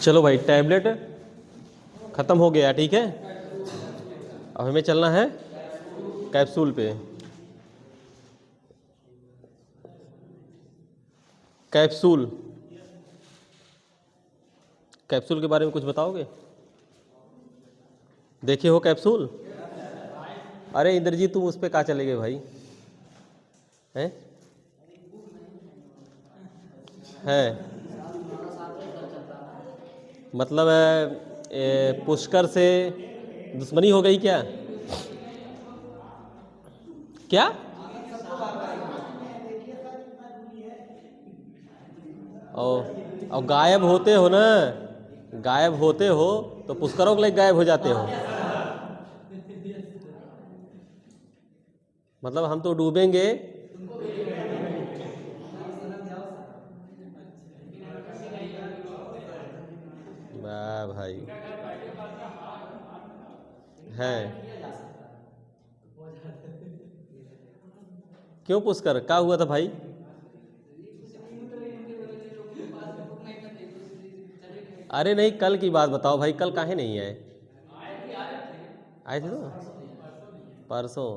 चलो भाई, टैबलेट ख़त्म हो गया, ठीक है। अब हमें चलना है कैप्सूल पे। कैप्सूल कैप्सूल के बारे में कुछ बताओगे? देखे हो कैप्सूल? अरे इंद्रजीत, तुम उस पे कहाँ चले गए भाई? हैं? है मतलब पुष्कर से दुश्मनी हो गई क्या? क्या? और गायब होते हो ना, गायब होते हो तो पुष्करों के लिए गायब हो जाते हो। मतलब हम तो डूबेंगे। वाह भाई, है। क्यों पुष्कर, क्या हुआ था भाई? अरे नहीं, कल की बात बताओ भाई, कल काहे नहीं आए? आए थे तो परसों।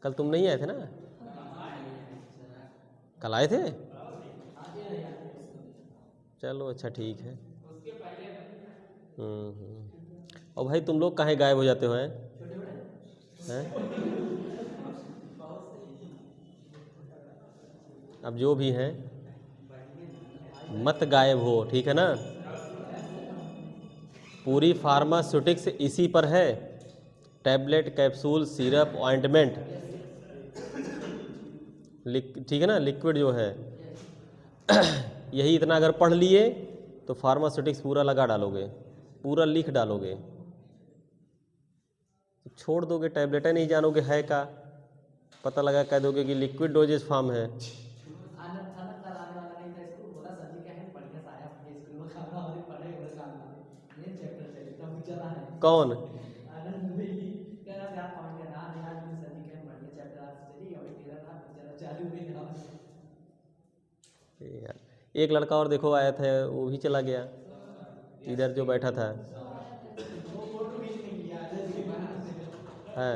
कल तुम नहीं आए थे ना? कल आए थे? चलो अच्छा, ठीक है। और भाई तुम लोग काहे गायब हो जाते हो? हैं? अब जो भी हैं, मत गायब हो, ठीक है ना। पूरी फार्मास्यूटिक्स इसी पर है। टैबलेट, कैप्सूल, सिरप, ऑइंटमेंट, ठीक है ना, लिक्विड जो है। यही इतना अगर पढ़ लिए तो फार्मास्यूटिक्स पूरा लगा डालोगे, पूरा लिख डालोगे। तो छोड़ दोगे, टैबलेटें नहीं जानोगे है का, पता लगा कह दोगे कि लिक्विड डोजेज फॉर्म है। कौन? यार, एक लड़का और देखो आया था, वो भी चला गया, इधर जो बैठा था। है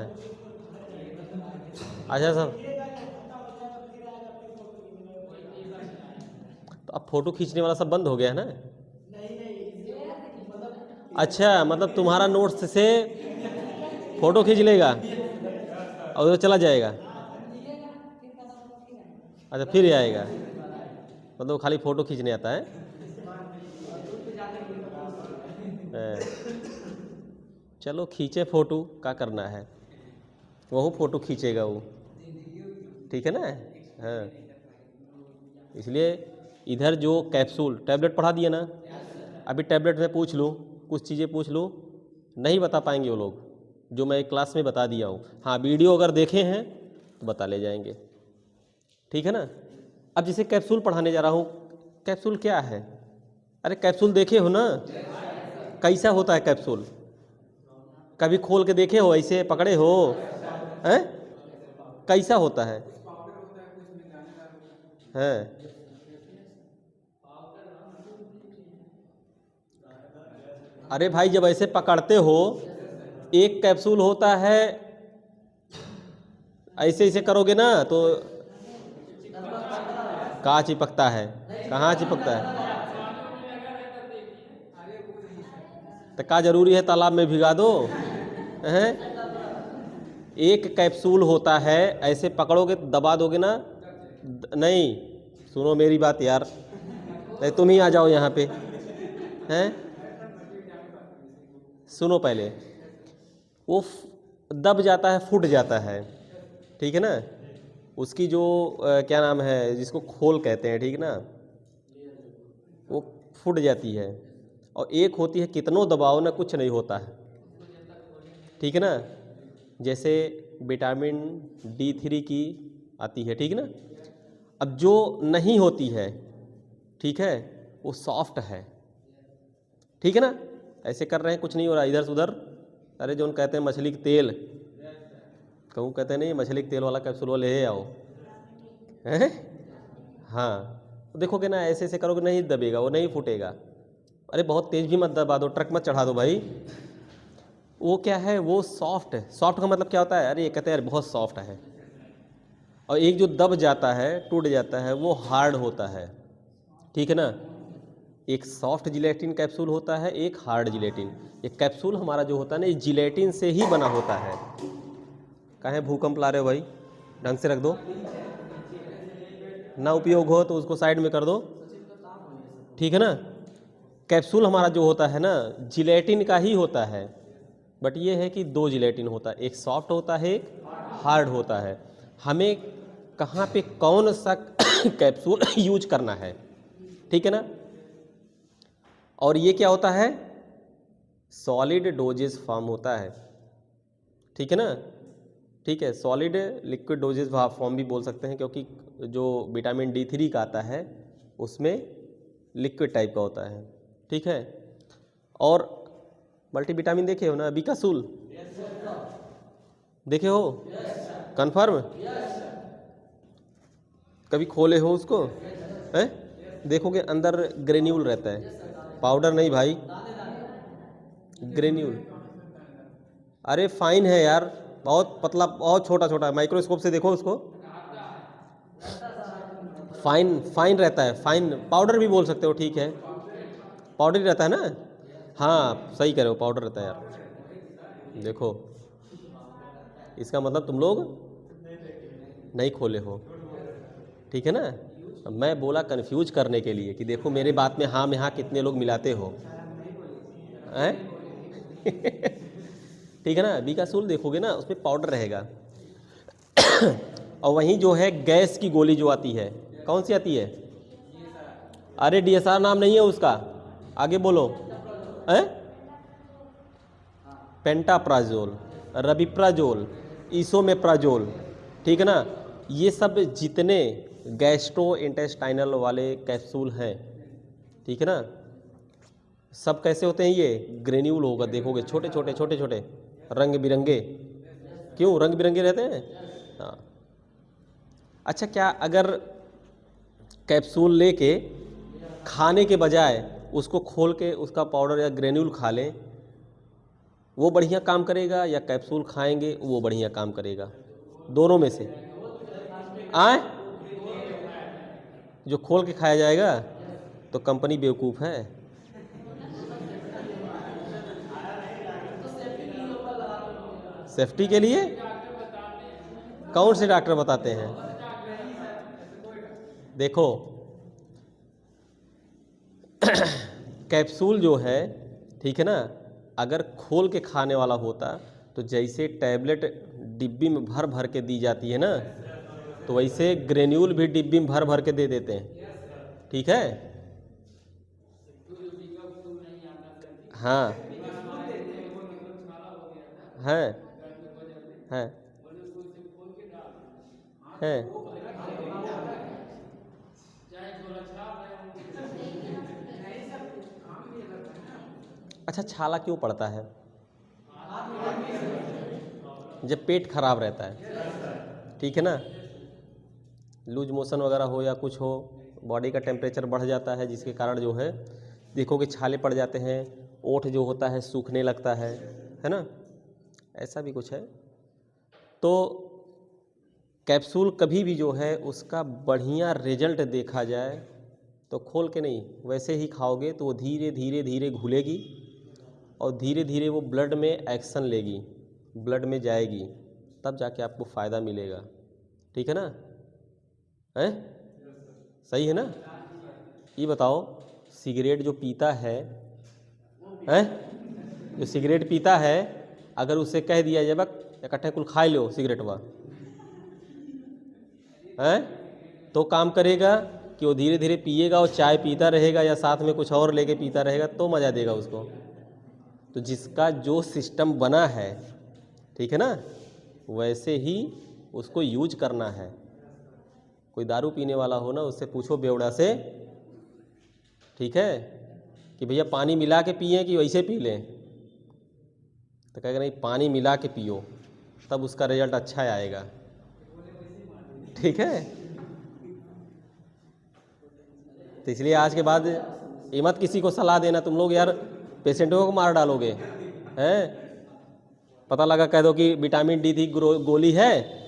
अच्छा सब। तो अब फोटो खींचने वाला सब बंद हो गया है ना? अच्छा, मतलब तुम्हारा नोट्स से फोटो खींच लेगा और वो चला जाएगा। अच्छा, फिर आएगा, मतलब खाली फोटो खींचने आता है। चलो खींचे फोटो, क्या करना है, वो फोटो खींचेगा वो, ठीक है ना। हाँ, इसलिए इधर जो कैप्सूल, टैबलेट पढ़ा दिया ना। अभी टैबलेट में पूछ लूँ, कुछ चीज़ें पूछ लूँ, नहीं बता पाएंगे वो लोग, जो मैं क्लास में बता दिया हूँ। हाँ, वीडियो अगर देखे हैं तो बता ले जाएंगे, ठीक है ना। अब जैसे कैप्सूल पढ़ाने जा रहा हूँ, कैप्सूल क्या है? अरे कैप्सूल देखे हो ना, कैसा होता है कैप्सूल? कभी खोल के देखे हो, ऐसे पकड़े हो? हैं? कैसा होता है? हैं? अरे भाई, जब ऐसे पकड़ते हो, एक कैप्सूल होता है, ऐसे ऐसे करोगे ना तो कहाँ चिपकता है, कहाँ चिपकता है? तो क्या जरूरी है तालाब में भिगा दो? हैं? एक कैप्सूल होता है, ऐसे पकड़ोगे दबा दोगे ना। नहीं, सुनो मेरी बात यार, नहीं तुम ही आ जाओ यहाँ पे। हैं? सुनो पहले, वो दब जाता है, फूट जाता है, ठीक है ना। उसकी जो क्या नाम है, जिसको खोल कहते हैं, ठीक है ना, वो फूट जाती है। और एक होती है कितनों दबाव ना कुछ नहीं होता है, ठीक है ना। जैसे विटामिन D3 की आती है, ठीक है ना। अब जो नहीं होती है, ठीक है, वो सॉफ्ट है, ठीक है ना। ऐसे कर रहे हैं, कुछ नहीं हो रहा इधर से उधर। अरे जो कहते हैं मछली के तेल, कहूँ कहते नहीं, मछली के तेल वाला कैप्सूल वो ले आओ, हैं? हाँ, तो देखोगे ना, ऐसे ऐसे करोगे नहीं दबेगा, वो नहीं फूटेगा, अरे बहुत तेज़ भी मत दबा दो, ट्रक मत चढ़ा दो भाई। वो क्या है, वो सॉफ्ट है। सॉफ्ट का मतलब क्या होता है, अरे ये कहते हैं यार बहुत सॉफ्ट है। और एक जो दब जाता है, टूट जाता है, वो हार्ड होता है, ठीक है ना। एक सॉफ्ट जिलेटिन कैप्सूल होता है, एक हार्ड जिलेटिन। एक कैप्सूल हमारा जो होता है ना, ये जिलेटिन से ही बना होता है। काहे भूकंप ला रहे हो भाई, ढंग से रख दो, ना उपयोग हो तो उसको साइड में कर दो, ठीक है ना। कैप्सूल हमारा जो होता है ना, जिलेटिन का ही होता है, बट ये है कि दो जिलेटिन होता है, एक सॉफ्ट होता है, एक हार्ड होता है। हमें कहाँ पे कौन सा कैप्सूल यूज करना है, ठीक है ना। और ये क्या होता है, सॉलिड डोजेस फॉर्म होता है, ठीक है ना। ठीक है, सॉलिड लिक्विड डोजेस फॉर्म भी बोल सकते हैं, क्योंकि जो विटामिन D3 का आता है उसमें लिक्विड टाइप का होता है, ठीक है। और मल्टीविटामिन देखे हो ना, बीकासूल देखे हो, कन्फर्म, कभी खोले हो उसको, हैं? देखोगे अंदर ग्रेन्यूल रहता है, पाउडर नहीं भाई, ग्रेन्यूल। अरे फाइन है यार, बहुत पतला, बहुत छोटा छोटा, माइक्रोस्कोप से देखो उसको, फाइन फाइन रहता है, फाइन पाउडर भी बोल सकते हो, ठीक है, पाउडर ही रहता है ना। हाँ सही कह रहे हो, पाउडर रहता है यार। देखो इसका मतलब तुम लोग नहीं खोले हो, ठीक है ना। मैं बोला कंफ्यूज करने के लिए कि देखो मेरे बात में हाँ में हाँ कितने लोग मिलाते हो, हैं? ठीक है ना। बीकासूल देखोगे ना, उसमें पाउडर रहेगा। और वहीं जो है गैस की गोली जो आती है, कौन सी आती है, अरे DSR नाम नहीं है उसका, आगे बोलो, हैं? पेंटाप्राजोल, रबिप्राजोल, इसोमेप्राजोल, ठीक है ना। ये सब जितने गैस्ट्रो इंटेस्टाइनल वाले कैप्सूल हैं, ठीक है ना, सब कैसे होते हैं, ये ग्रेन्यूल होगा, देखोगे छोटे छोटे छोटे छोटे रंग बिरंगे। क्यों रंग बिरंगे रहते हैं? हाँ। अच्छा, क्या अगर कैप्सूल लेके खाने के बजाय उसको खोल के उसका पाउडर या ग्रेन्यूल खा लें, वो बढ़िया काम करेगा, या कैप्सूल खाएंगे वो बढ़िया काम करेगा? दोनों में से आए, जो खोल के खाया जाएगा तो कंपनी बेवकूफ़ है। सेफ्टी के लिए कौन से डॉक्टर बताते हैं? देखो कैप्सूल जो है, ठीक है ना, अगर खोल के खाने वाला होता तो जैसे टैबलेट डिब्बी में भर भर के दी जाती है ना, तो वैसे ग्रेन्यूल भी डिब्बी में भर भर के दे देते हैं, ठीक है। हाँ है है है। अच्छा, छाला क्यों पड़ता है? जब पेट खराब रहता है, ठीक है ना, लूज मोशन वगैरह हो या कुछ हो, बॉडी का टेम्परेचर बढ़ जाता है, जिसके कारण जो है देखोगे छाले पड़ जाते हैं, ओठ जो होता है सूखने लगता है ना, ऐसा भी कुछ है। तो कैप्सूल कभी भी जो है उसका बढ़िया रिजल्ट देखा जाए तो खोल के नहीं, वैसे ही खाओगे तो वो धीरे धीरे धीरे घुलेगी और धीरे धीरे वो ब्लड में एक्शन लेगी, ब्लड में जाएगी, तब जाके आपको फ़ायदा मिलेगा, ठीक है ना, है सही है ना। ये बताओ, सिगरेट जो पीता है, हैं, जो सिगरेट पीता है, अगर उसे कह दिया जाए बक इकट्ठे कुल खा लो सिगरेट वा, हैं, तो काम करेगा कि वो धीरे धीरे पिएगा और चाय पीता रहेगा या साथ में कुछ और लेके पीता रहेगा, तो मज़ा देगा उसको। तो जिसका जो सिस्टम बना है, ठीक है ना, वैसे ही उसको यूज करना है। कोई दारू पीने वाला हो ना, उससे पूछो बेवड़ा से, ठीक है, कि भैया पानी मिला के पिए कि वैसे पी लें, तो कहेगा नहीं पानी मिला के पियो, तब उसका रिजल्ट अच्छा आएगा, ठीक है। तो इसलिए आज के बाद ये मत किसी को सलाह देना तुम लोग यार, पेशेंटों को मार डालोगे हैं। पता लगा कह दो कि विटामिन डी थी गोली है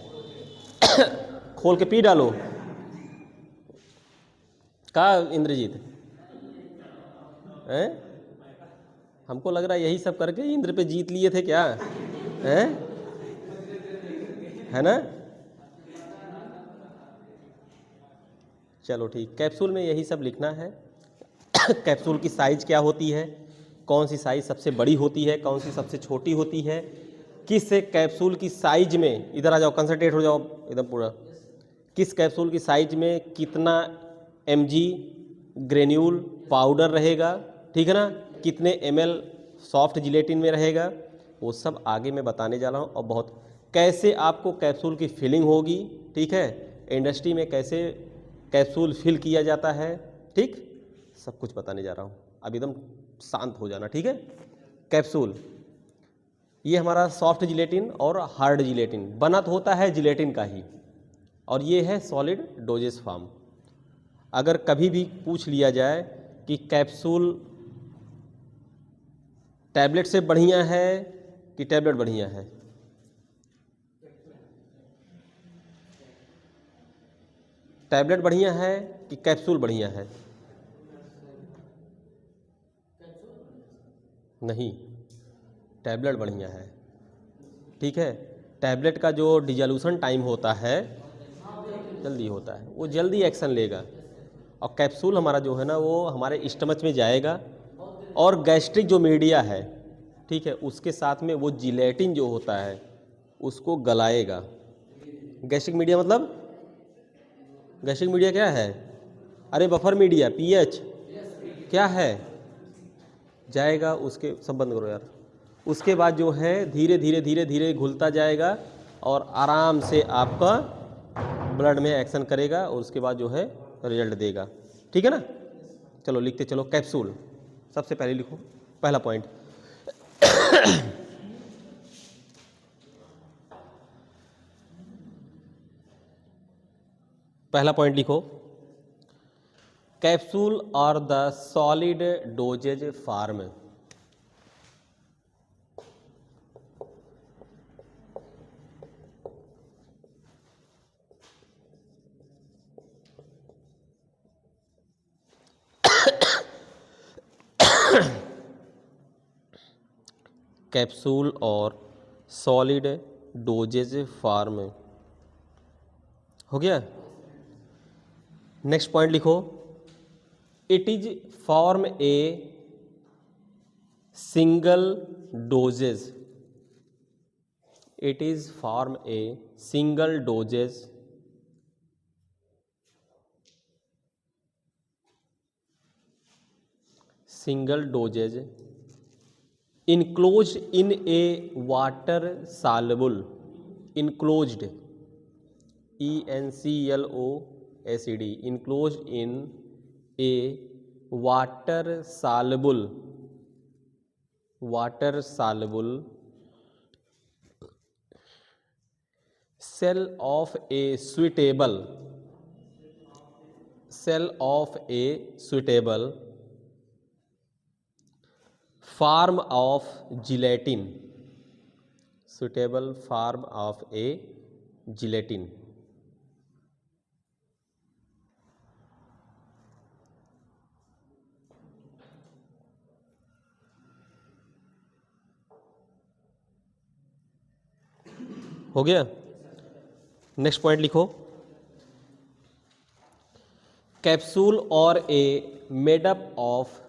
खोल के पी डालो। का इंद्रजीत हैं, हमको लग रहा है यही सब करके इंद्र पे जीत लिए थे क्या हैं, है ना। चलो ठीक, कैप्सूल में यही सब लिखना है कैप्सूल की साइज़ क्या होती है, कौन सी साइज़ सबसे बड़ी होती है, कौन सी सबसे छोटी होती है, किस कैप्सूल की साइज में, इधर आ जाओ कंसंट्रेट हो जाओ एकदम पूरा, किस कैप्सूल की साइज में कितना mg ग्रेन्यूल पाउडर रहेगा, ठीक है ना, कितने ml सॉफ्ट जिलेटिन में रहेगा, वो सब आगे मैं बताने जा रहा हूँ। और बहुत कैसे आपको कैप्सूल की फिलिंग होगी, ठीक है, इंडस्ट्री में कैसे कैप्सूल फिल किया जाता है, ठीक, सब कुछ बताने जा रहा हूँ। अब एकदम शांत हो जाना, ठीक है। कैप्सूल ये हमारा सॉफ्ट जिलेटिन और हार्ड जिलेटिन बना तो होता है जिलेटिन का ही, और ये है सॉलिड डोजेस फॉर्म। अगर कभी भी पूछ लिया जाए कि कैप्सूल टैबलेट से बढ़िया है कि टैबलेट बढ़िया है, टैबलेट बढ़िया है कि कैप्सूल बढ़िया है, नहीं, टैबलेट बढ़िया है, ठीक है। टैबलेट का जो डिजोल्यूशन टाइम होता है जल्दी होता है, वो जल्दी एक्शन लेगा, और कैप्सूल हमारा जो है ना वो हमारे स्टमच में जाएगा, और गैस्ट्रिक जो मीडिया है, ठीक है, उसके साथ में वो जिलेटिन जो होता है उसको गलाएगा। गैस्ट्रिक मीडिया मतलब, गैस्ट्रिक मीडिया क्या है, अरे बफर मीडिया, पीएच क्या है, जाएगा उसके, सब बंद करो यार, उसके बाद जो है धीरे धीरे धीरे धीरे घुलता जाएगा और आराम से आपका ब्लड में एक्शन करेगा, और उसके बाद जो है रिजल्ट देगा, ठीक है ना। चलो लिखते चलो, कैप्सूल सबसे पहले लिखो पहला पॉइंट पहला पॉइंट लिखो, कैप्सूल और the solid dosage form. Capsule और सॉलिड डोजेज फॉर्म हो गया। नेक्स्ट पॉइंट लिखो, it is form a single dosage, it is form a single dosage enclosed in a water soluble, enclosed, ENCLOSED, enclosed in a water soluble cell of a suitable form of gelatin, suitable form of a gelatin। हो गया। Next point लिखो, capsule और a made up of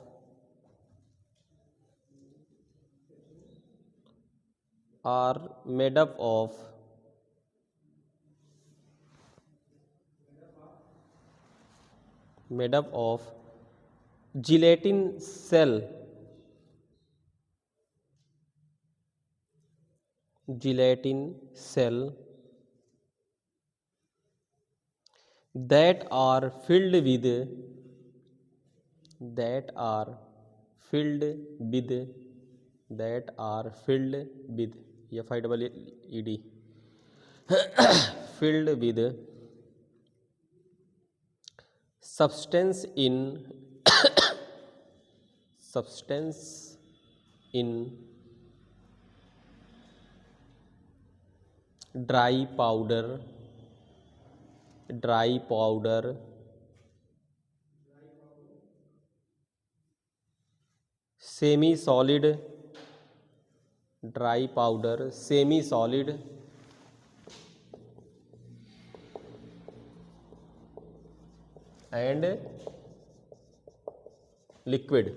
gelatin cell that are filled with FILLED filled with substance in substance in dry powder semi solid dry powder semi solid and liquid,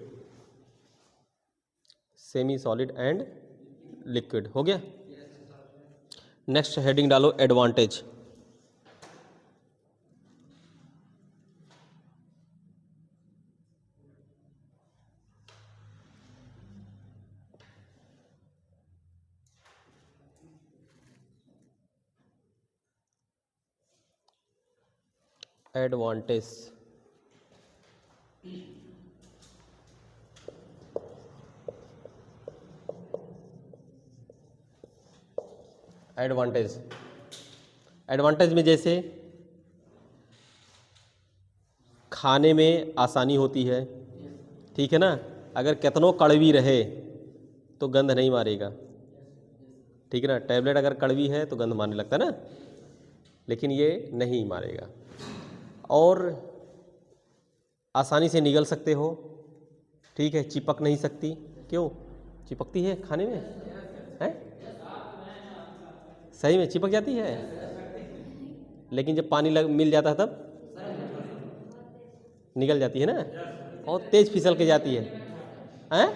semi solid and liquid. हो गया। Next heading डालो advantage. Advantage, advantage में जैसे खाने में आसानी होती है, ठीक है ना। अगर कितनों कड़वी रहे तो गंध नहीं मारेगा, ठीक है ना। टैबलेट अगर कड़वी है तो गंध मारने लगता है ना, लेकिन ये नहीं मारेगा। और आसानी से निगल सकते हो, ठीक है। चिपक नहीं सकती। क्यों चिपकती है खाने में? है सही में चिपक जाती है, लेकिन जब पानी मिल जाता है तब निकल जाती है ना, बहुत तेज फिसल के जाती है। हैं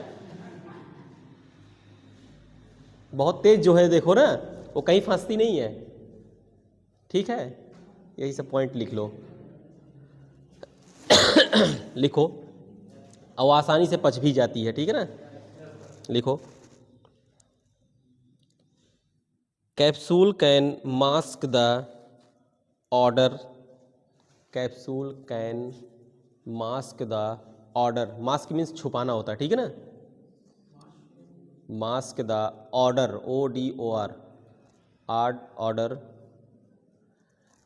बहुत तेज जो है, देखो ना, वो कहीं फंसती नहीं है, ठीक है। यही सब पॉइंट लिख लो। लिखो। और आसानी से पच भी जाती है, ठीक है ना। लिखो। Capsule can mask the odour, capsule can mask the odour. Mask means छुपाना होता है, ठीक है ना। Mask the odour, ODOR, odour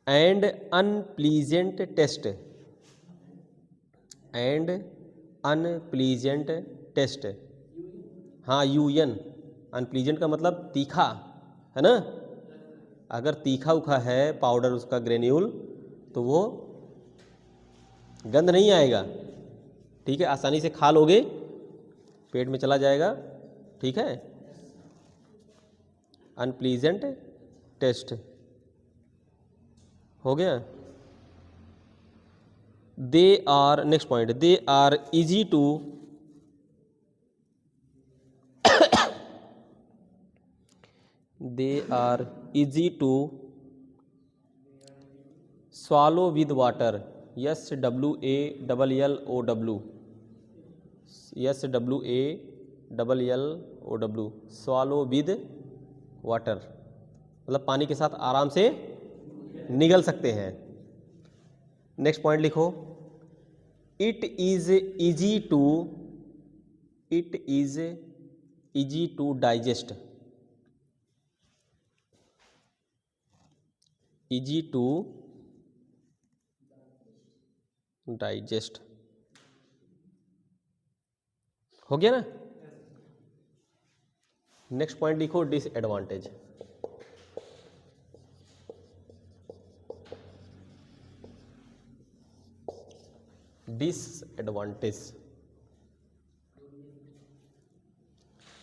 and unpleasant taste, and unpleasant taste. हाँ UN, अनप्लीजेंट का मतलब तीखा है ना। अगर तीखा उखा है पाउडर, उसका ग्रेन्यूल, तो वो गंध नहीं आएगा, ठीक है। आसानी से खा लोगे, पेट में चला जाएगा, ठीक है। अनप्लीजेंट टेस्ट हो गया। They are, next point, they are easy to they are easy to swallow with water, SWALLOW, SWALLOW, swallow with water, मतलब पानी के साथ आराम से निगल सकते हैं। नेक्स्ट पॉइंट लिखो। It is easy to digest, easy to digest. हो गया ना। नेक्स्ट पॉइंट लिखो डिसएडवांटेज। डिसएडवांटेज,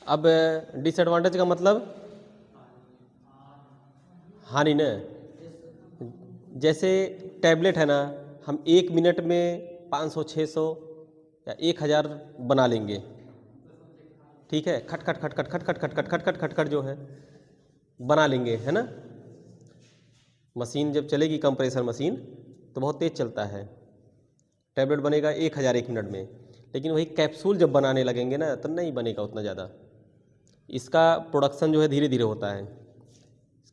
अब डिसएडवांटेज का मतलब हानि न। जैसे टैबलेट है ना, हम 1 मिनट में 500 600 या 1000 बना लेंगे, ठीक है। खट खट खट खट खट खट खट खट खट खट खट खट जो है बना लेंगे, है ना। मशीन जब चलेगी, कंप्रेसर मशीन, तो बहुत तेज चलता है। टैबलेट बनेगा 1000 1 मिनट में, लेकिन वही कैप्सूल जब बनाने लगेंगे ना, तो नहीं बनेगा उतना ज़्यादा। इसका प्रोडक्शन जो है धीरे धीरे होता है,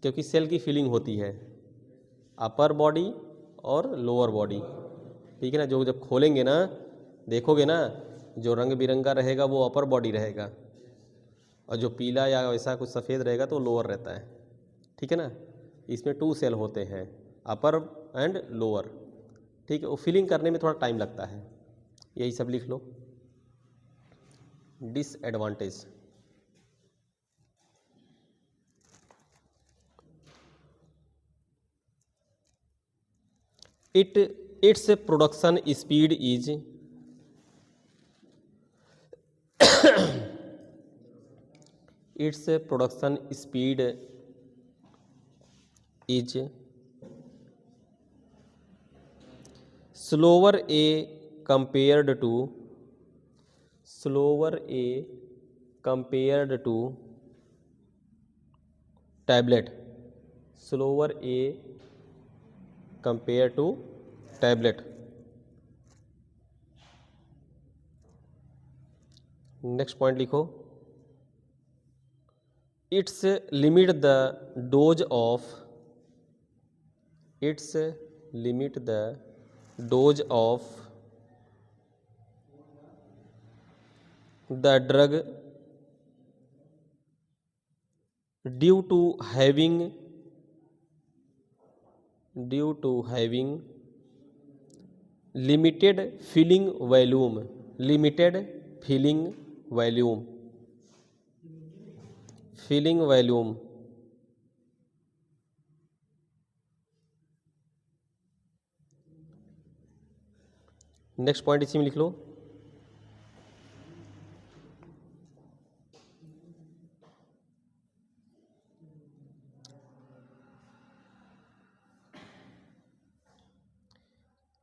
क्योंकि सेल की फीलिंग होती है अपर बॉडी और लोअर बॉडी, ठीक है ना। जो जब खोलेंगे ना, देखोगे ना, जो रंग बिरंगा रहेगा वो अपर बॉडी रहेगा, और जो पीला या ऐसा कुछ सफ़ेद रहेगा तो लोअर रहता है, ठीक है ना। इसमें 2 सेल होते हैं, अपर एंड लोअर, ठीक है। वो फिलिंग करने में थोड़ा टाइम लगता है। यही सब लिख लो। Disadvantage. Its production speed is its production speed is slower a compared to tablet, slower a compared to tablet। Next point लिखो, its limit the dose of the drug due to having limited filling volume. Next point इसी में लिख लो,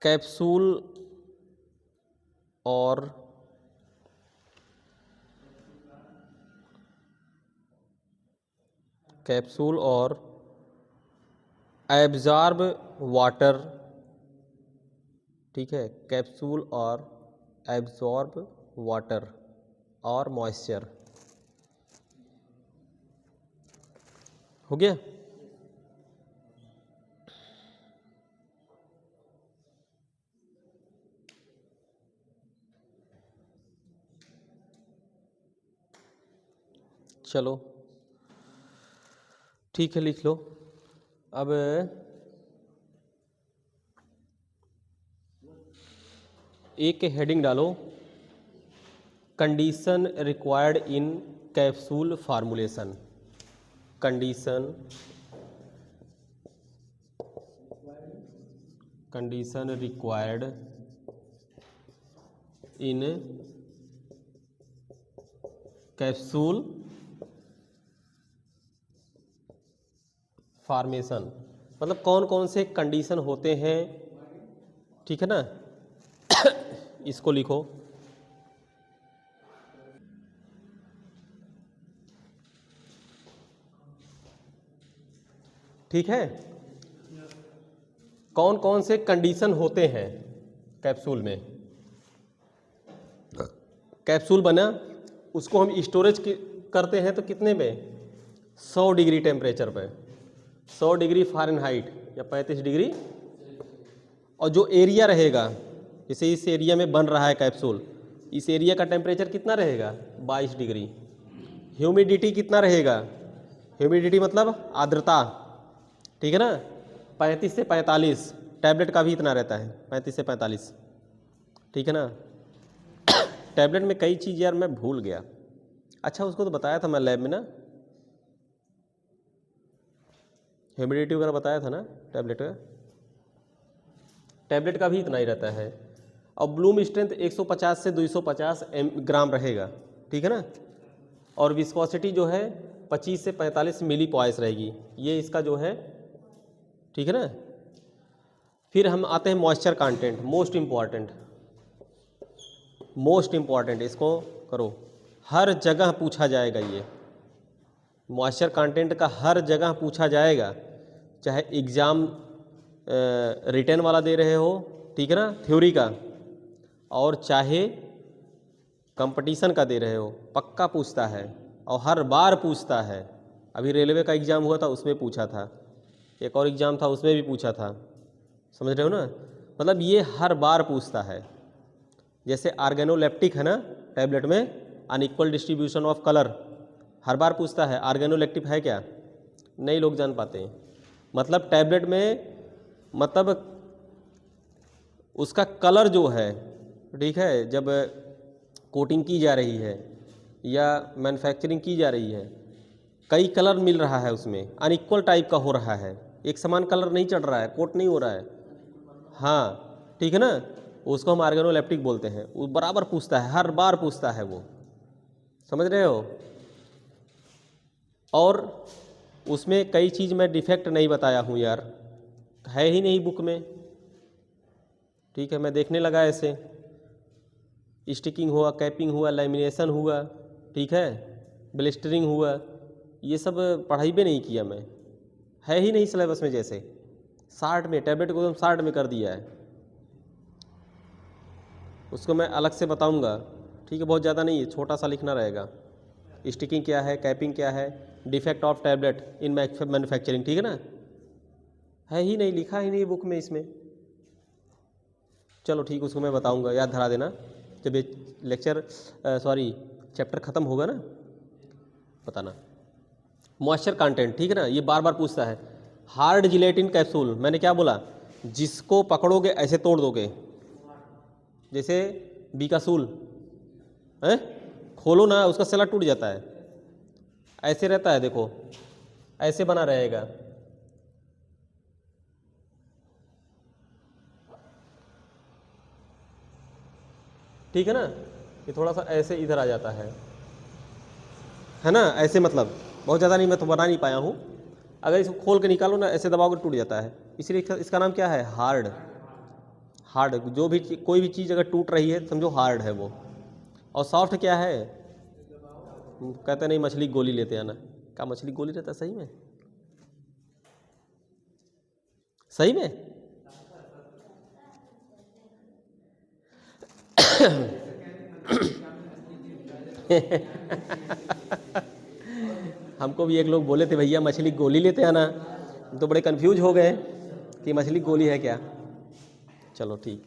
capsule और absorb water, ठीक है, capsule और absorb water और मॉइस्चर। हो गया। चलो ठीक है, लिख लो। अब एक हेडिंग डालो, condition required in capsule formulation. Condition required in capsule formation, मतलब कौन कौन से कंडीशन होते हैं, ठीक है ना। इसको लिखो, ठीक है, कौन कौन से कंडीशन होते हैं कैप्सूल में। कैप्सूल बना, उसको हम स्टोरेज करते हैं तो कितने में, 100 डिग्री टेम्परेचर पे, 100 डिग्री फ़ारेनहाइट या 35 डिग्री। और जो एरिया रहेगा, जैसे इस एरिया में बन रहा है कैप्सूल, इस एरिया का टेम्परेचर कितना रहेगा, 22 डिग्री। ह्यूमिडिटी कितना रहेगा, ह्यूमिडिटी मतलब आर्द्रता, ठीक है ना, 35 से 45। टैबलेट का भी इतना रहता है, 35 से 45, ठीक है ना। टैबलेट में कई चीज़ यार मैं भूल गया, अच्छा उसको तो बताया था मैं लैब में ना, ह्यूमिडिटी वगैरह बताया था ना टैबलेट का। टैबलेट का भी इतना ही रहता है। और ब्लूम स्ट्रेंथ 150 से 250 ग्राम रहेगा, ठीक है ना। और विस्कोसिटी जो है 25 से 45 मिली पॉइस रहेगी, ये इसका जो है, ठीक है ना। फिर हम आते हैं मॉइस्चर कंटेंट, मोस्ट इम्पॉर्टेंट, इसको करो, हर जगह पूछा जाएगा ये। मॉइस्चर कंटेंट का हर जगह पूछा जाएगा, चाहे एग्ज़ाम रिटन वाला दे रहे हो, ठीक है ना, थ्योरी का, और चाहे कंपटीशन का दे रहे हो, पक्का पूछता है और हर बार पूछता है। अभी रेलवे का एग्ज़ाम हुआ था, उसमें पूछा था, एक और एग्ज़ाम था उसमें भी पूछा था, समझ रहे हो ना। मतलब ये हर बार पूछता है। जैसे ऑर्गेनोलेप्टिक है ना टैबलेट में, अनइक्वल डिस्ट्रीब्यूशन ऑफ कलर, हर बार पूछता है। ऑर्गेनोलेप्टिक है क्या, नहीं लोग जान पाते हैं। मतलब टैबलेट में, मतलब उसका कलर जो है, ठीक है, जब कोटिंग की जा रही है या मैन्युफैक्चरिंग की जा रही है, कई कलर मिल रहा है, उसमें अनइक्वल टाइप का हो रहा है, एक समान कलर नहीं चढ़ रहा है, कोट नहीं हो रहा है, हाँ ठीक है ना, उसको हम ऑर्गेनोलेप्टिक बोलते हैं। वो बराबर पूछता है, हर बार पूछता है वो, समझ रहे हो। और उसमें कई चीज़ मैं डिफेक्ट नहीं बताया हूँ यार, है ही नहीं बुक में, ठीक है। मैं देखने लगा ऐसे, स्टिकिंग हुआ, कैपिंग हुआ, लैमिनेशन हुआ, ठीक है, ब्लिस्टरिंग हुआ, ये सब पढ़ाई भी नहीं किया मैं, है ही नहीं सिलेबस में। जैसे शार्ट में टैबलेट को एकदम शार्ट में कर दिया है, उसको मैं अलग से बताऊंगा, ठीक है, बहुत ज़्यादा नहीं है, छोटा सा लिखना रहेगा। स्टिकिंग क्या है, कैपिंग क्या है, defect of tablet in manufacturing, ठीक है ना, है ही नहीं, लिखा ही नहीं बुक में इसमें। चलो ठीक, उसको मैं बताऊंगा, याद धरा देना, जब ये लेक्चर सॉरी चैप्टर ख़त्म होगा ना, बताना। मॉइस्चर कंटेंट, ठीक है ना, ये बार बार पूछता है। हार्ड जिलेटिन कैप्सूल, मैंने क्या बोला, जिसको पकड़ोगे ऐसे तोड़ दोगे, जैसे बीकासूल है, खोलो ना उसका सेला टूट जाता है, ऐसे रहता है, देखो ऐसे बना रहेगा, ठीक है ना, ये थोड़ा सा ऐसे इधर आ जाता है ना, ऐसे, मतलब बहुत ज़्यादा नहीं, मैं तो बना नहीं पाया हूँ। अगर इसको खोल के निकालो ना, ऐसे दबाओगे टूट जाता है, इसलिए इसका नाम क्या है, हार्ड। हार्ड, जो भी कोई भी चीज़ अगर टूट रही है समझो हार्ड है वो। और सॉफ्ट क्या है, कहते नहीं मछली गोली लेते आना, क्या मछली गोली रहता है सही में, सही में हमको भी एक लोग बोले थे भैया मछली गोली लेते आना, तो बड़े कंफ्यूज हो गए कि मछली गोली है क्या। चलो ठीक,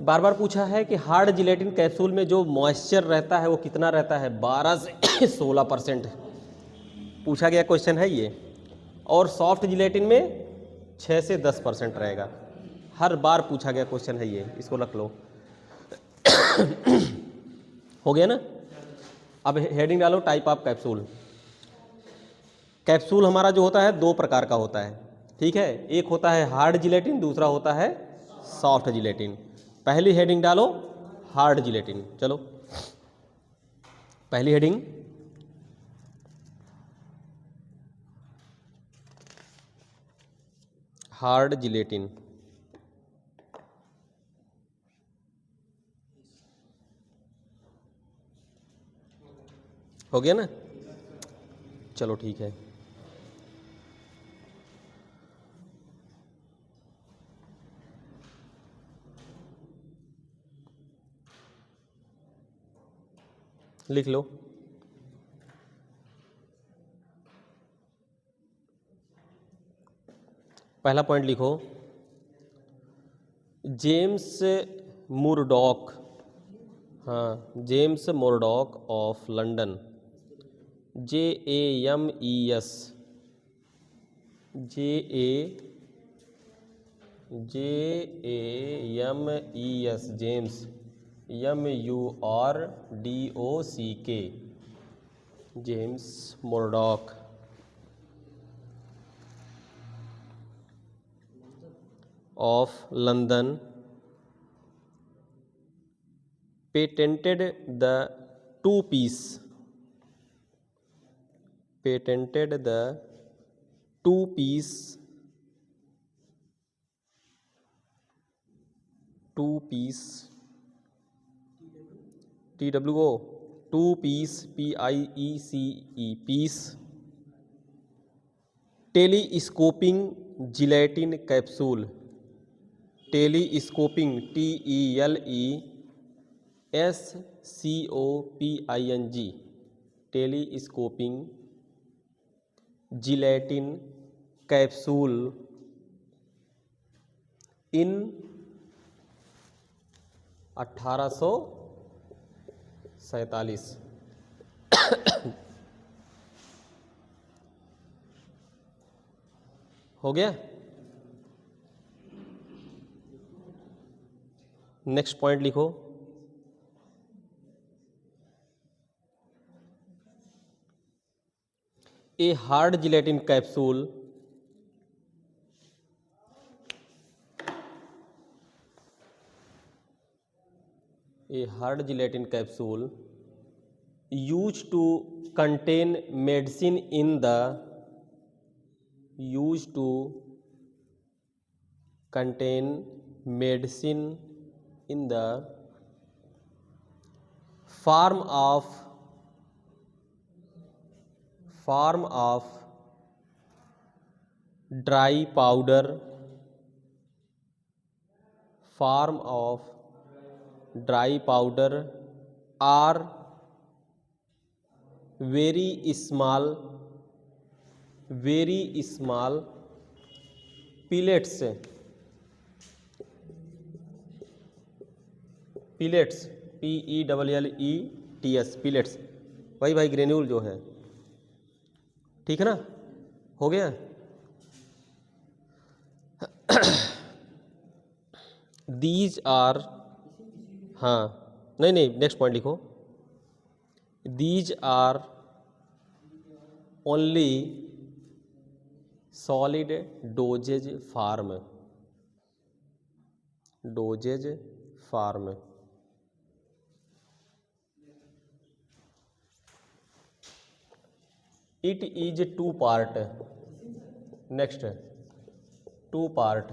बार बार पूछा है कि हार्ड जिलेटिन कैप्सूल में जो मॉइस्चर रहता है वो कितना रहता है, 12 से 16% पूछा गया क्वेश्चन है ये। और सॉफ्ट जिलेटिन में 6 से 10% रहेगा, हर बार पूछा गया क्वेश्चन है ये, इसको रख लो। हो गया ना। अब हेडिंग डालो, टाइप ऑफ कैप्सूल। कैप्सूल हमारा जो होता है दो प्रकार का होता है, ठीक है, एक होता है हार्ड जिलेटिन, दूसरा होता है सॉफ्ट जिलेटिन। पहली हेडिंग डालो हार्ड जिलेटिन, चलो पहली हेडिंग, हार्ड जिलेटिन। हो गया ना, चलो ठीक है। लिख लो, पहला पॉइंट लिखो, जेम्स मुरडॉक, हाँ James Murdock of London, JAMES, JAMES, James, MURDOCK, James Murdock of London patented the two-piece TWO, two-piece piece telescoping gelatin capsule, telescoping TELESCOPING, telescoping gelatin capsule इन 1847। हो गया। नेक्स्ट पॉइंट लिखो, a hard gelatin capsule used to contain medicine in the form of dry powder or very small pellets PELLETS pellets, वही भाई granule जो है, ठीक है ना, हो गया। दीज आर, हाँ नहीं नेक्स्ट पॉइंट लिखो, these are only solid dosage form it is two part, next two part,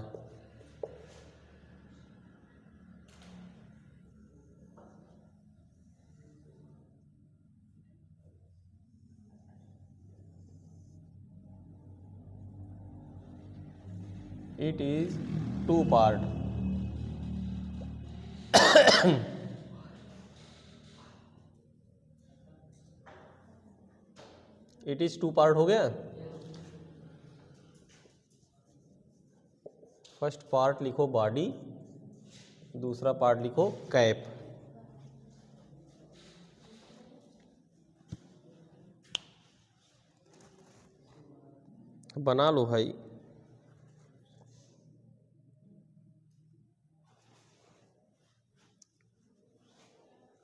it is two part. It is two part हो गया। फर्स्ट पार्ट लिखो बॉडी, दूसरा पार्ट लिखो कैप। बना लो भाई।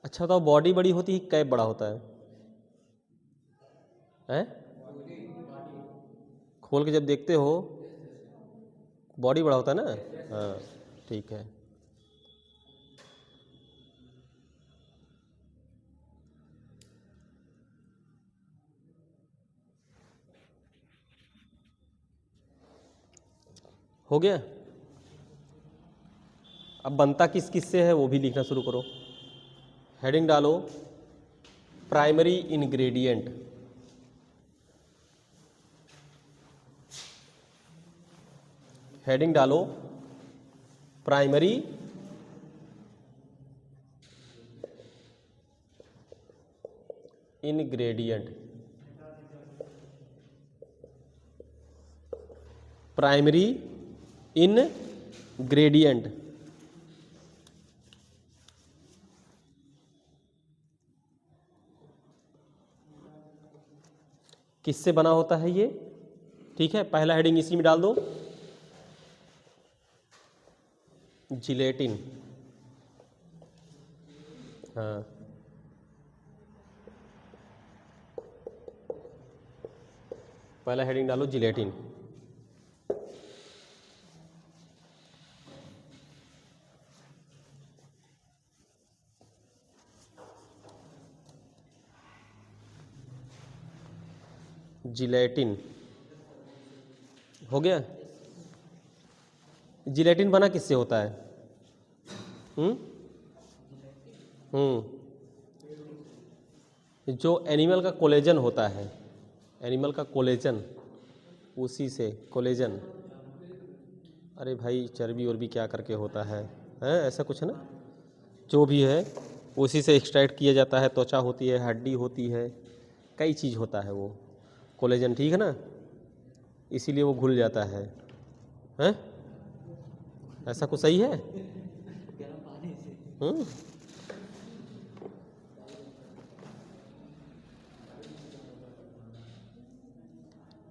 अच्छा तो बॉडी बड़ी होती है, कैप बड़ा होता है? हैं? खोल के जब देखते हो बॉडी बड़ा होता है ना? हाँ ठीक है। हो गया। अब बनता किस किस से है वो भी लिखना शुरू करो। हेडिंग डालो प्राइमरी इंग्रेडिएंट, हेडिंग डालो प्राइमरी इंग्रेडिएंट, प्राइमरी इंग्रेडिएंट। किससे बना होता है ये? ठीक है, पहला हेडिंग इसी में डाल दो, जिलेटिन। हाँ पहला हेडिंग डालो जिलेटिन। जिलेटिन हो गया। जिलेटिन बना किससे होता है? जो एनिमल का कोलेजन होता है, एनिमल का कोलेजन, उसी से कोलेजन। अरे भाई चर्बी और भी क्या करके होता है ऐसा कुछ है ना, जो भी है उसी से एक्सट्रैक्ट किया जाता है। त्वचा होती है, हड्डी होती है, कई चीज़ होता है वो कोलेजन, ठीक है ना, इसीलिए वो घुल जाता है। हैं? ऐसा कुछ सही है?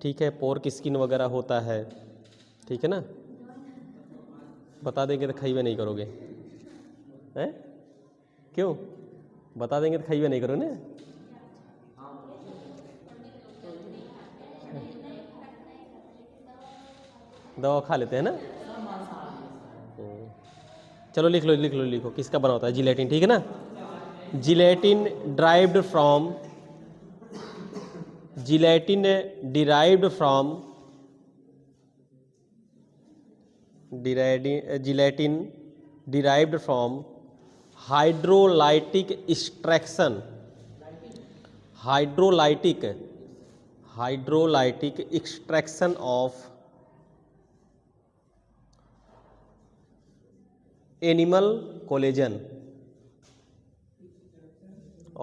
ठीक है, पोर्क स्किन वगैरह होता है, ठीक है ना, बता देंगे तो खइबे नहीं करोगे हैं? क्यों? बता देंगे तो खइबे नहीं करोगे ना? दवा खा लेते हैं ना। चलो लिख लो लिख लो लिखो, किसका बना होता है? जिलेटिन, ठीक है ना। Gelatin derived from, gelatin derived from, gelatin derived from hydrolytic extraction, hydrolytic, hydrolytic extraction of animal collagen,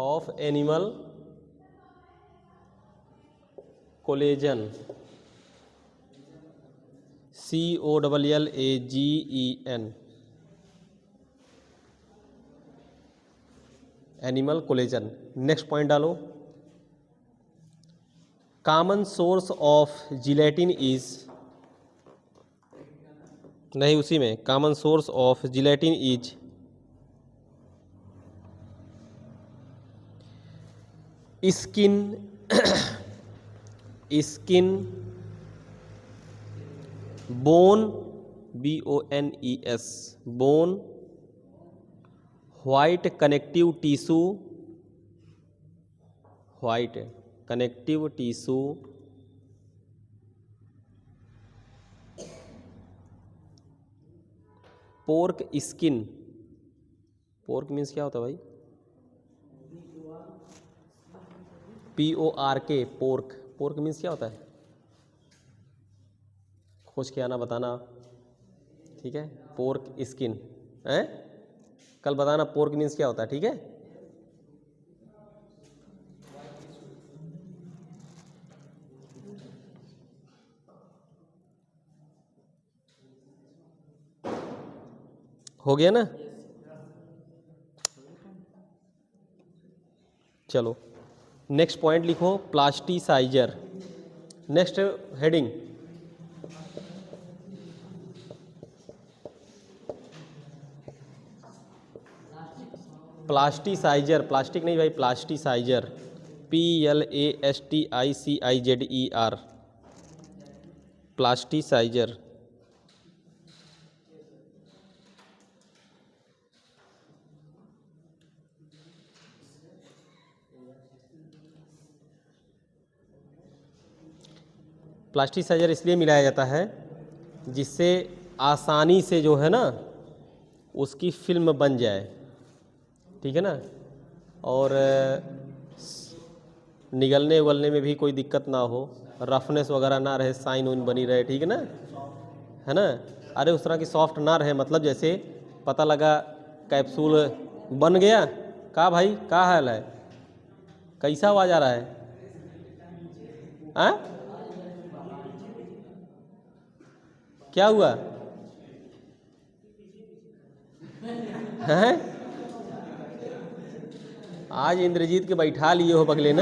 of animal collagen, COLLAGEN, animal collagen. Next point डालो। Common source of gelatin is, नहीं उसी में, common source of gelatin is skin, skin, bone, BONES, bone, white connective tissue, white connective tissue, pork skin, pork means क्या होता है भाई? PORK, pork, pork means क्या होता है? खोज के आना, बताना, ठीक है। पोर्क स्किन है, कल बताना पोर्क मीन्स क्या होता है, ठीक है। हो गया ना। चलो नेक्स्ट पॉइंट लिखो, plasticiser. Next heading, plasticiser, plastic नहीं भाई, प्लास्टिसाइजर, PLASTICIZER, प्लास्टिसाइजर। प्लास्टिसाइजर इसलिए मिलाया जाता है जिससे आसानी से जो है ना उसकी फिल्म बन जाए, ठीक है ना, और निगलने उगलने में भी कोई दिक्कत ना हो, रफनेस वगैरह ना रहे, साइन उन बनी रहे, ठीक है ना, है ना। अरे उस तरह की सॉफ्ट ना रहे, मतलब जैसे पता लगा कैप्सूल बन गया, का भाई का हाल है, कैसा आवाज आ रहा है? क्या हुआ हैं? आज इंद्रजीत के बैठा लिए हो बगले न।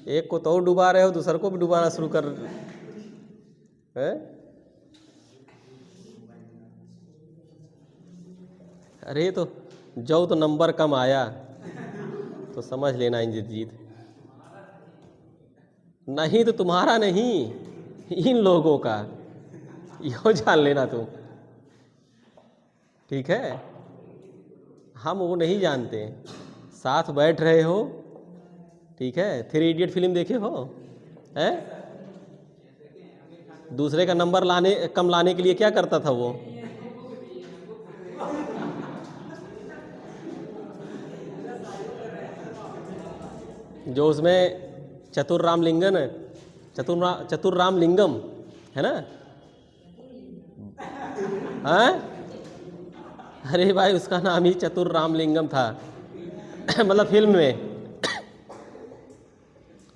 एक को तो डुबा रहे हो, दूसरे को भी डुबाना शुरू कर है। अरे तो जो तो नंबर कम आया तो समझ लेना इंद्रजीत, नहीं तो तुम्हारा नहीं, इन लोगों का, यो जान लेना तुम, ठीक है। हम वो नहीं जानते, साथ बैठ रहे हो, ठीक है। 3 इडियट फिल्म देखे हो हैं? दूसरे का नंबर लाने कम लाने के लिए क्या करता था वो? जो उसमें चतुर्राम लिंगम है ना, हैं? अरे भाई उसका नाम ही चतुर्राम लिंगम था मतलब फिल्म में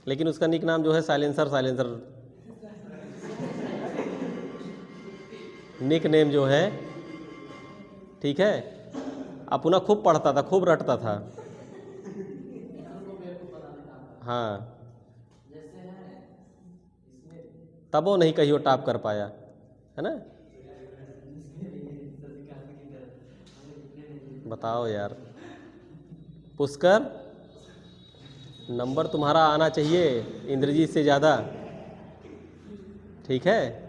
लेकिन उसका निक नाम जो है साइलेंसर, साइलेंसर निक नेम जो है, ठीक है। अपना खूब पढ़ता था, खूब रटता था, हाँ। तब वो नहीं कहियो टॉप कर पाया, है ना। बताओ यार, पुष्कर नंबर तुम्हारा आना चाहिए इंद्रजीत से ज़्यादा, ठीक है।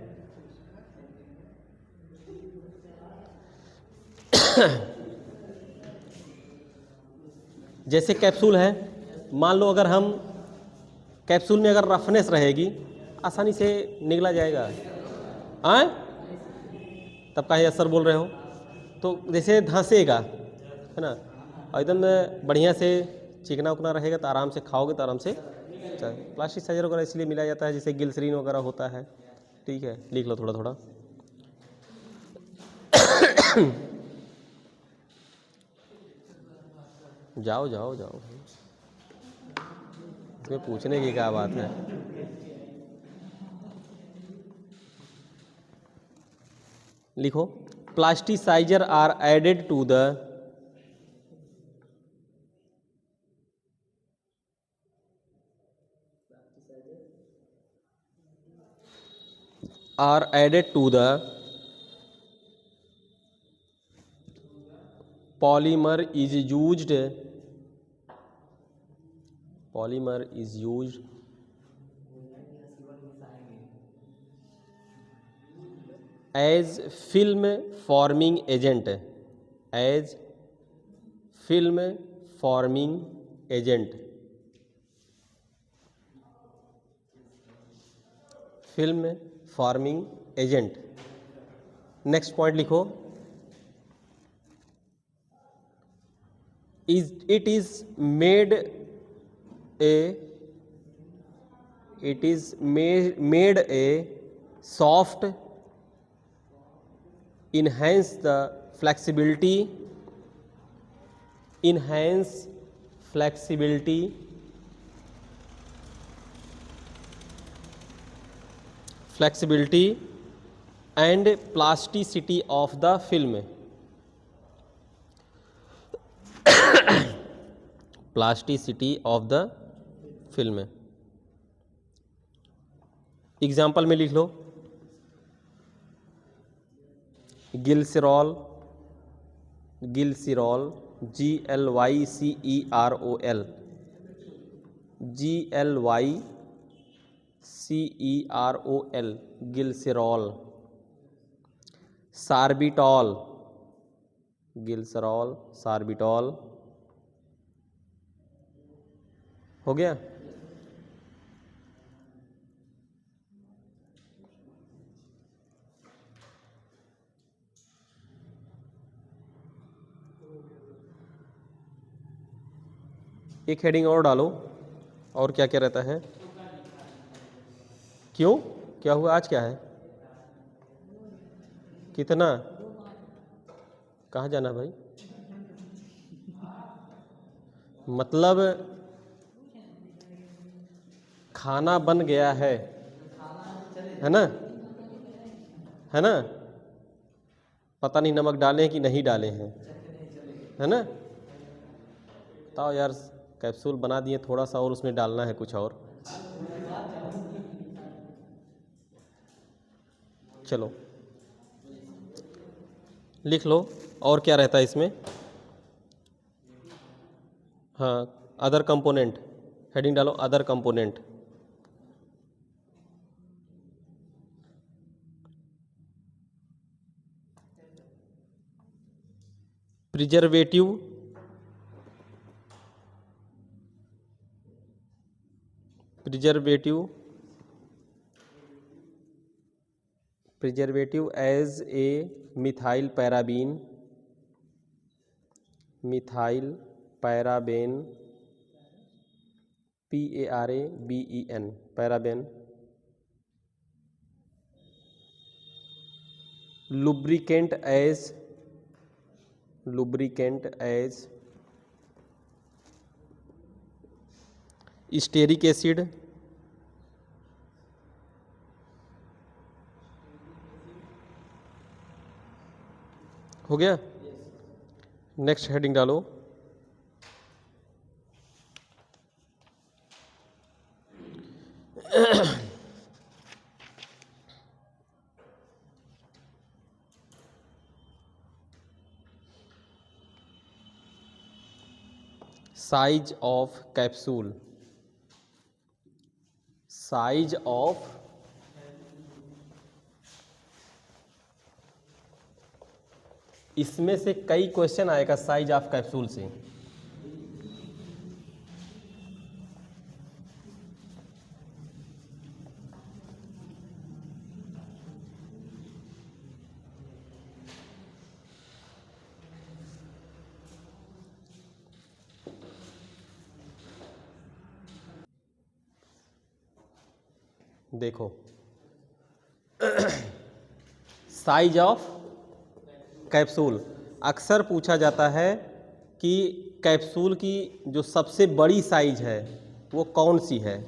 जैसे कैप्सूल है, मान लो अगर हम कैप्सूल में अगर रफनेस रहेगी आसानी से निगला जाएगा, आए तब काहे असर बोल रहे हो। तो जैसे धंसेगा है ना, और एकदम बढ़िया से चिकना उकना रहेगा तो आराम से खाओगे तो आराम से। प्लास्टिक सर्जरी वगैरह इसलिए मिला जाता है जैसे ग्लिसरीन वगैरह होता है, ठीक है। लिख लो थोड़ा थोड़ा। जाओ जाओ जाओ, इसमें पूछने की क्या बात है। लिखो, plasticiser are added to the polymer is used as film forming agent, as film forming agent, film forming agent। Next point लिखो, it is made a soft, enhance the flexibility and plasticity of the film, example में लिख लो, glycerol, GLYCEROL, glycerol. सार्बिटॉल हो गया। एक heading और डालो, और क्या क्या रहता है। क्यों, क्या हुआ, आज क्या है, कितना, कहाँ जाना भाई, मतलब खाना बन गया है ना, है ना, पता नहीं नमक डाले कि नहीं डाले हैं, है ना। बताओ यार, कैप्सूल बना दिए थोड़ा सा और उसमें डालना है कुछ और। चलो लिख लो, और क्या रहता है इसमें। हाँ, अदर कंपोनेंट, हेडिंग डालो other component. Preservative, as a methyl paraben, PARABEN, paraben. Lubricant as stearic acid, हो गया। नेक्स्ट हेडिंग डालो, size of capsule, size of इसमें से कई क्वेश्चन आएगा साइज ऑफ कैप्सूल से। देखो साइज ऑफ कैप्सूल अक्सर पूछा जाता है कि कैप्सूल की जो सबसे बड़ी साइज है वो कौन सी है।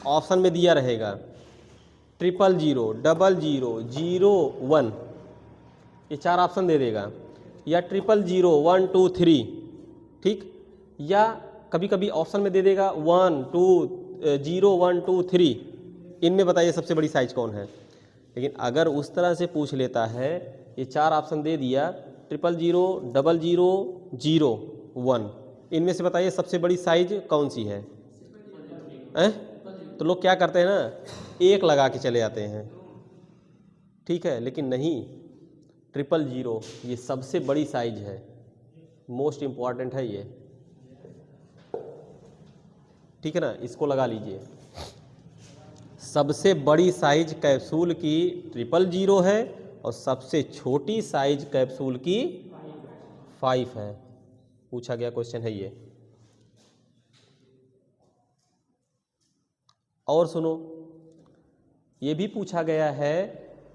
ऑप्शन में दिया रहेगा 000, 00, 01, ये 4 ऑप्शन दे देगा, या 000, 1, 2, 3, ठीक, या कभी कभी ऑप्शन में दे देगा 1, 2, 0, 1, 2, 3, इनमें बताइए सबसे बड़ी साइज कौन है। लेकिन अगर उस तरह से पूछ लेता है, ये 4 ऑप्शन दे दिया 000, 00, 01, इनमें से बताइए सबसे बड़ी साइज कौन सी है, तो लोग क्या करते हैं ना, 1 लगा के चले जाते हैं, ठीक है, लेकिन नहीं, 000 ये सबसे बड़ी साइज है, मोस्ट इम्पॉर्टेंट है ये, ठीक है ना, इसको लगा लीजिए। सबसे बड़ी साइज कैप्सूल की 000 है और सबसे छोटी साइज कैप्सूल की 5 है। पूछा गया क्वेश्चन है ये। और सुनो, ये भी पूछा गया है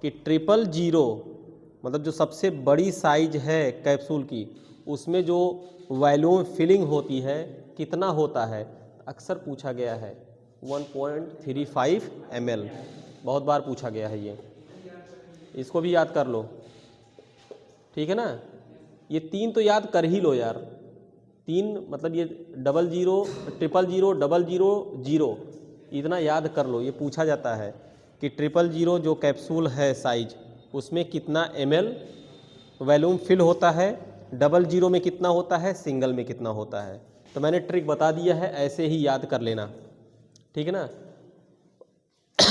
कि 000 मतलब जो सबसे बड़ी साइज है कैप्सूल की, उसमें जो वॉल्यूम फिलिंग होती है कितना होता है। अक्सर पूछा गया है 1.35 ml, बहुत बार पूछा गया है ये, इसको भी याद कर लो, ठीक है ना। ये 3 तो याद कर ही लो यार, 3 मतलब ये 00, 000, 000, इतना याद कर लो। ये पूछा जाता है कि 000 जो कैप्सूल है साइज, उसमें कितना ml वॉल्यूम फिल होता है, 00 में कितना होता है, सिंगल में कितना होता है। तो मैंने ट्रिक बता दिया है, ऐसे ही याद कर लेना, ठीक है ना।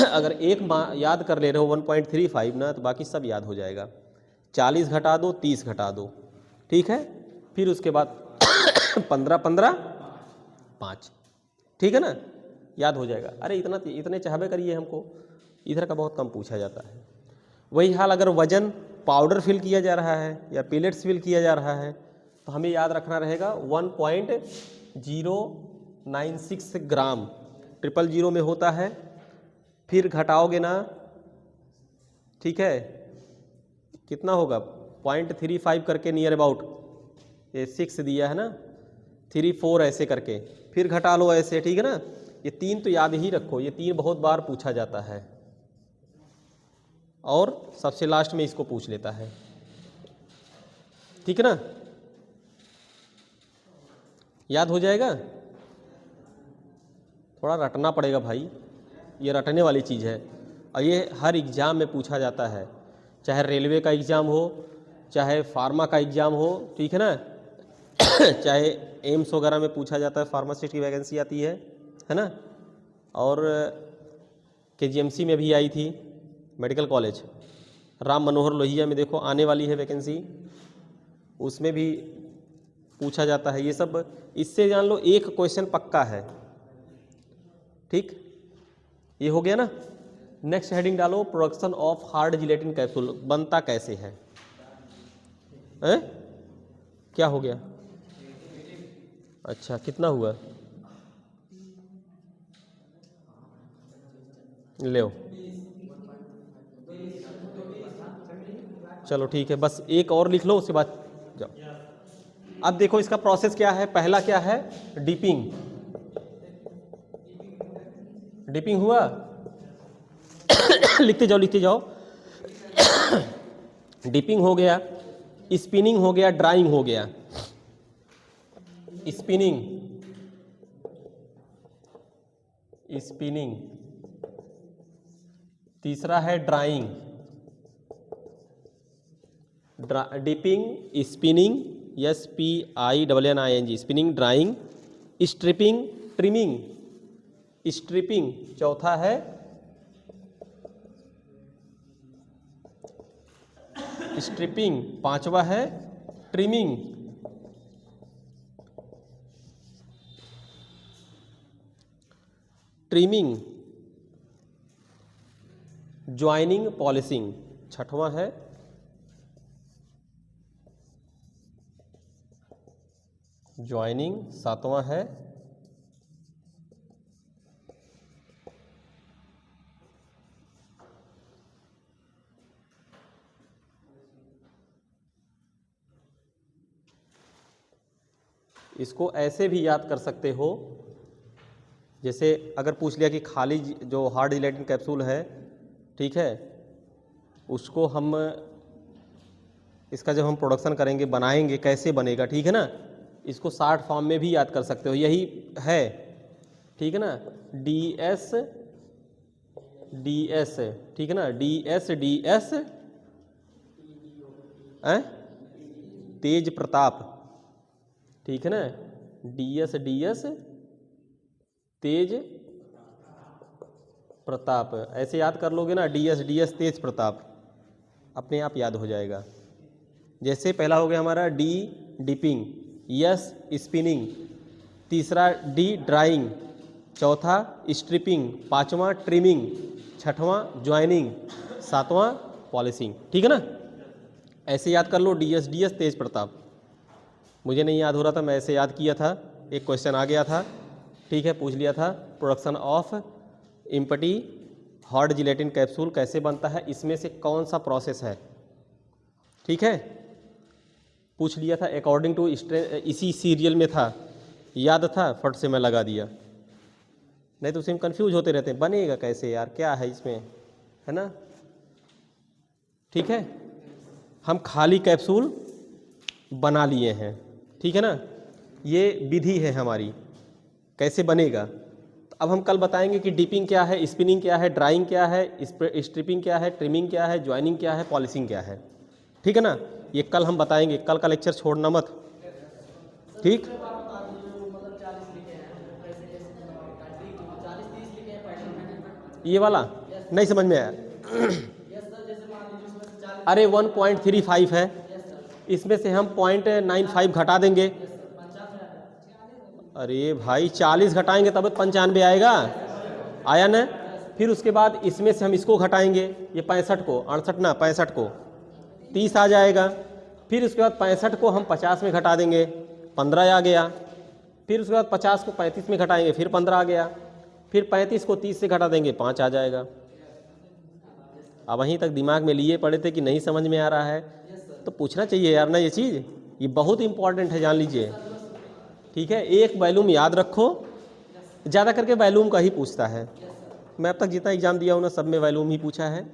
अगर एक याद कर ले रहे हो 1.35 ना, तो बाकी सब याद हो जाएगा। 40 घटा दो, 30 घटा दो, ठीक है, फिर उसके बाद 15, 15, 5, ठीक है ना, याद हो जाएगा। अरे इतने चाहबे करिए हमको, इधर का बहुत कम पूछा जाता है। वही हाल अगर वजन पाउडर फिल किया जा रहा है या पिलेट्स फिल किया जा रहा है, तो हमें याद रखना रहेगा 1.096 ग्राम 000 में होता है। फिर घटाओगे ना, ठीक है, कितना होगा 0.35 करके नियर अबाउट, ये 6 दिया है ना, 3, 4 ऐसे करके फिर घटा लो ऐसे, ठीक है ना। ये 3 तो याद ही रखो, ये 3 बहुत बार पूछा जाता है और सबसे लास्ट में इसको पूछ लेता है, ठीक है ना, याद हो जाएगा। थोड़ा रटना पड़ेगा भाई, ये रटने वाली चीज़ है और ये हर एग्ज़ाम में पूछा जाता है, चाहे रेलवे का एग्ज़ाम हो, चाहे फार्मा का एग्ज़ाम हो, ठीक है ना, चाहे एम्स वगैरह में पूछा जाता है, फार्मासिस्ट की वैकेंसी आती है ना, और KGMC में भी आई थी, मेडिकल कॉलेज राम मनोहर लोहिया में देखो आने वाली है वैकेंसी, उसमें भी पूछा जाता है ये सब। इससे जान लो एक क्वेश्चन पक्का है, ठीक, ये हो गया ना। नेक्स्ट हेडिंग डालो, production of hard gelatin capsule बनता कैसे है, क्या हो गया, अच्छा कितना हुआ, ले चलो ठीक है, बस एक और लिख लो, उसके बाद जाओ। अब देखो इसका प्रोसेस क्या है। पहला क्या है, डिपिंग, डिपिंग हुआ लिखते जाओ लिखते जाओ। डिपिंग हो गया, स्पिनिंग हो गया, ड्राइंग हो गया। स्पिनिंग, स्पिनिंग, तीसरा है drawing, dipping, spinning, SPINNING, spinning, drawing, stripping, trimming, stripping, चौथा है स्ट्रिपिंग, पांचवा है ट्रिमिंग, ट्रिमिंग, ज्वाइनिंग, पॉलिशिंग, छठवां है ज्वाइनिंग, सातवां है इसको ऐसे भी याद कर सकते हो, जैसे अगर पूछ लिया कि खाली जो हार्ड जिलेटिन कैप्सूल है, ठीक है, उसको हम इसका जब हम प्रोडक्शन करेंगे, बनाएंगे, कैसे बनेगा, ठीक है ना, इसको शॉर्ट फॉर्म में भी याद कर सकते हो, यही है, ठीक है ना, DS DS, ठीक है ना, DS DS तेज प्रताप, ठीक है ना, DS DS तेज प्रताप, ऐसे याद कर लोगे ना, DS DS तेज प्रताप, अपने आप याद हो जाएगा। जैसे पहला हो गया हमारा D डिपिंग, S स्पिनिंग, तीसरा D ड्राइंग, चौथा स्ट्रिपिंग, पांचवा ट्रिमिंग, छठवां ज्वाइनिंग, सातवां पॉलिशिंग, ठीक है ना, ऐसे याद कर लो DS DS तेज प्रताप। मुझे नहीं याद हो रहा था, मैं ऐसे याद किया था, एक क्वेश्चन आ गया था, ठीक है, पूछ लिया था production of empty hard gelatin capsule कैसे बनता है, इसमें से कौन सा प्रोसेस है, ठीक है, पूछ लिया था अकॉर्डिंग टू इसी सीरियल में था, याद था, फट से मैं लगा दिया, नहीं तो उसमें कंफ्यूज होते रहते हैं, बनेगा कैसे यार, क्या है इसमें, है ना, ठीक है, हम खाली कैप्सूल बना लिए हैं, ठीक है ना, ये विधि है हमारी कैसे बनेगा। तो अब हम कल बताएंगे कि डिपिंग क्या है, स्पिनिंग क्या है, ड्राइंग क्या है, स्ट्रिपिंग क्या है, ट्रिमिंग क्या है, ज्वाइनिंग क्या है, पॉलिशिंग क्या है, ठीक है ना, ये कल हम बताएंगे, कल का लेक्चर छोड़ना मत, ठीक। ये वाला नहीं समझ में आया अरे 1.35 है, इसमें से हम 0.95 घटा देंगे, अरे भाई 40 घटाएंगे तब 95 आएगा, आया ना, फिर उसके बाद इसमें से हम इसको घटाएंगे, ये 65 को, 68 ना 65 को 30 आ जाएगा, फिर उसके बाद 65 को हम 50 में घटा देंगे, 15 आ गया, फिर उसके बाद 50 को 35 में घटाएंगे, फिर 15 आ गया, फिर 35 को 30 से घटा देंगे, 5 आ जाएगा। अब वहीं तक दिमाग में लिए पड़े थे कि नहीं समझ में आ रहा है, तो पूछना चाहिए यार ना, ये चीज़ ये बहुत इंपॉर्टेंट है, जान लीजिए, ठीक है, एक वैल्यूम याद रखो, ज़्यादा करके वैल्यूम का ही पूछता है, मैं अब तक जितना एग्जाम दिया हूँ ना, सब में वैल्यूम ही पूछा है,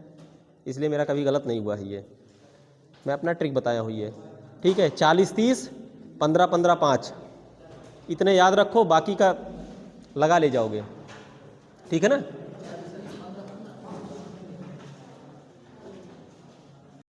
इसलिए मेरा कभी गलत नहीं हुआ है, ये मैं अपना ट्रिक बताया हूँ ये, ठीक है, 40 30 15 15 5 इतने याद रखो, बाकी का लगा ले जाओगे, ठीक है ना।